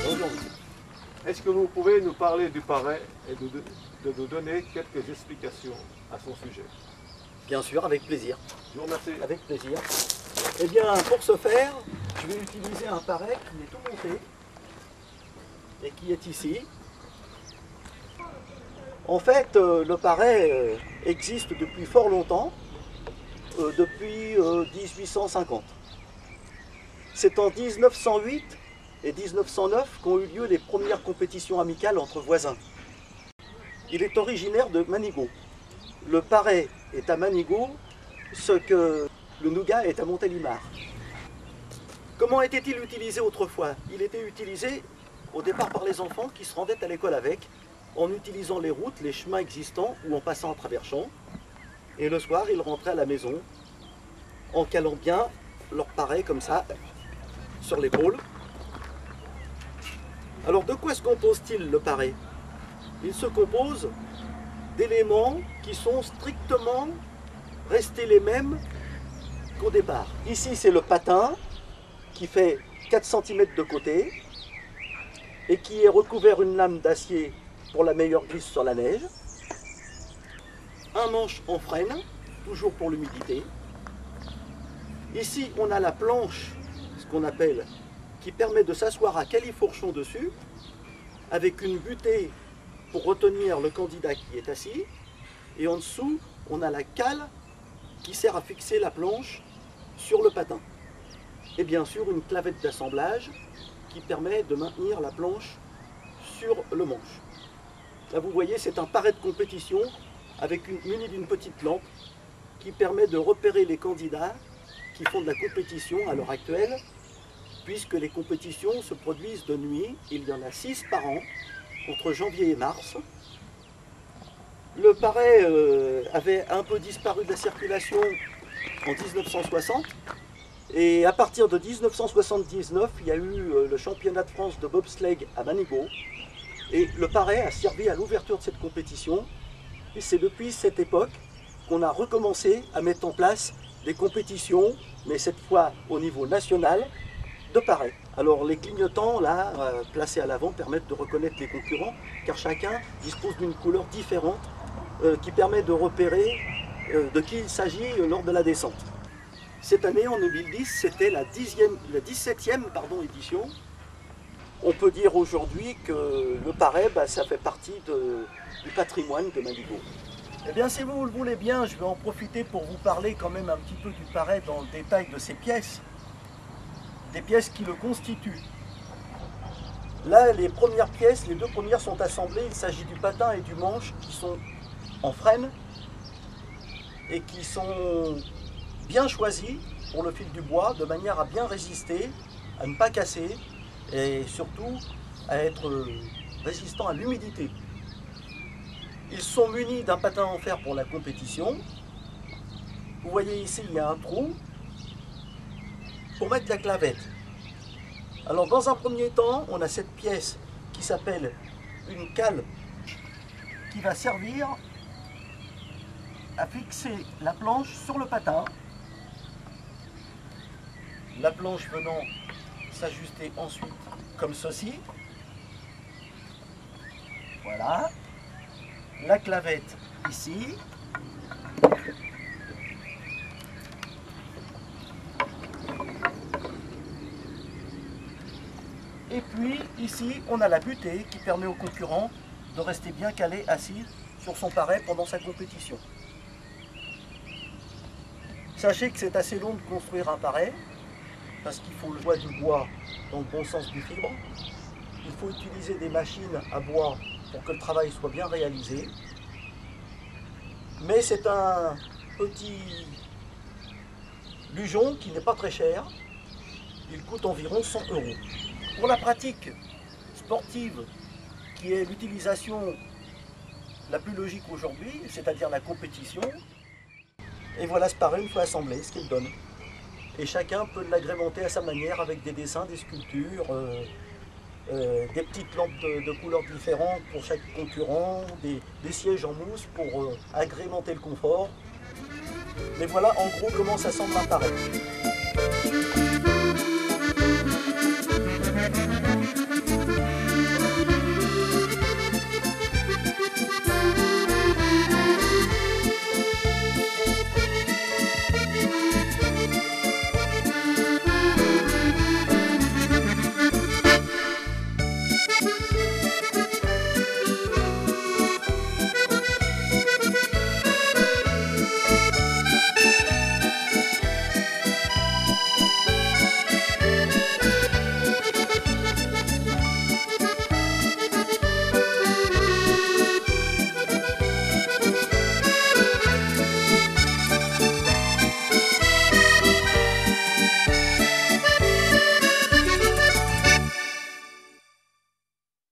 Bonjour. Est-ce que vous pouvez nous parler du paré et de nous donner quelques explications à son sujet? Bien sûr, avec plaisir. Je vous remercie. Avec plaisir. Eh bien, pour ce faire, je vais utiliser un paré qui est tout monté et qui est ici. En fait, le paré existe depuis fort longtemps, depuis 1850. C'est en 1908 et 1909 qu'ont eu lieu les premières compétitions amicales entre voisins. Il est originaire de Manigot. Le paré est à Manigot ce que le nougat est à Montélimar. Comment était-il utilisé autrefois? Il était utilisé au départ par les enfants qui se rendaient à l'école avec, en utilisant les routes, les chemins existants ou en passant à travers champs. Et le soir, ils rentraient à la maison en calant bien leur paré comme ça sur l'épaule. Alors de quoi se compose-t-il le paré? Il se compose d'éléments qui sont strictement restés les mêmes qu'au départ. Ici c'est le patin qui fait 4 cm de côté et qui est recouvert d'une lame d'acier pour la meilleure glisse sur la neige. Un manche en frêne, toujours pour l'humidité. Ici on a la planche, ce qu'on appelle, qui permet de s'asseoir à califourchon dessus, avec une butée pour retenir le candidat qui est assis, et en dessous, on a la cale qui sert à fixer la planche sur le patin. Et bien sûr, une clavette d'assemblage qui permet de maintenir la planche sur le manche. Là, vous voyez, c'est un paré de compétition avec muni d'une petite lampe qui permet de repérer les candidats qui font de la compétition à l'heure actuelle, puisque les compétitions se produisent de nuit. Il y en a 6 par an, entre janvier et mars. Le paré avait un peu disparu de la circulation en 1960, et à partir de 1979, il y a eu le championnat de France de bobsleigh à Manigot, et le paré a servi à l'ouverture de cette compétition, et c'est depuis cette époque qu'on a recommencé à mettre en place des compétitions, mais cette fois au niveau national, de paré. Alors les clignotants là, placés à l'avant, permettent de reconnaître les concurrents, car chacun dispose d'une couleur différente qui permet de repérer de qui il s'agit lors de la descente. Cette année, en 2010, c'était la 17e édition. On peut dire aujourd'hui que le paré, ça fait partie du patrimoine de Manigot. Eh bien, si vous le voulez bien, je vais en profiter pour vous parler quand même un petit peu du paré dans le détail de ses pièces. Des pièces qui le constituent. Là, les premières pièces, les 2 premières sont assemblées. Il s'agit du patin et du manche qui sont en frêne et qui sont bien choisis pour le fil du bois, de manière à bien résister, à ne pas casser et surtout à être résistants à l'humidité. Ils sont munis d'un patin en fer pour la compétition. Vous voyez ici, il y a un trou pour mettre la clavette. Alors dans un premier temps, on a cette pièce qui s'appelle une cale qui va servir à fixer la planche sur le patin. La planche venant s'ajuster ensuite comme ceci. Voilà. La clavette ici. Et puis ici, on a la butée qui permet au concurrent de rester bien calé, assis sur son paré pendant sa compétition. Sachez que c'est assez long de construire un paré, parce qu'il faut le choix du bois dans le bon sens du fibre. Il faut utiliser des machines à bois pour que le travail soit bien réalisé. Mais c'est un petit lugeon qui n'est pas très cher. Il coûte environ 100 €. Pour la pratique sportive, qui est l'utilisation la plus logique aujourd'hui, c'est-à-dire la compétition, et voilà ce paré une fois assemblé, ce qu'il donne. Et chacun peut l'agrémenter à sa manière avec des dessins, des sculptures, des petites lampes de couleurs différentes pour chaque concurrent, des sièges en mousse pour agrémenter le confort. Mais voilà en gros comment s'assemble un paré.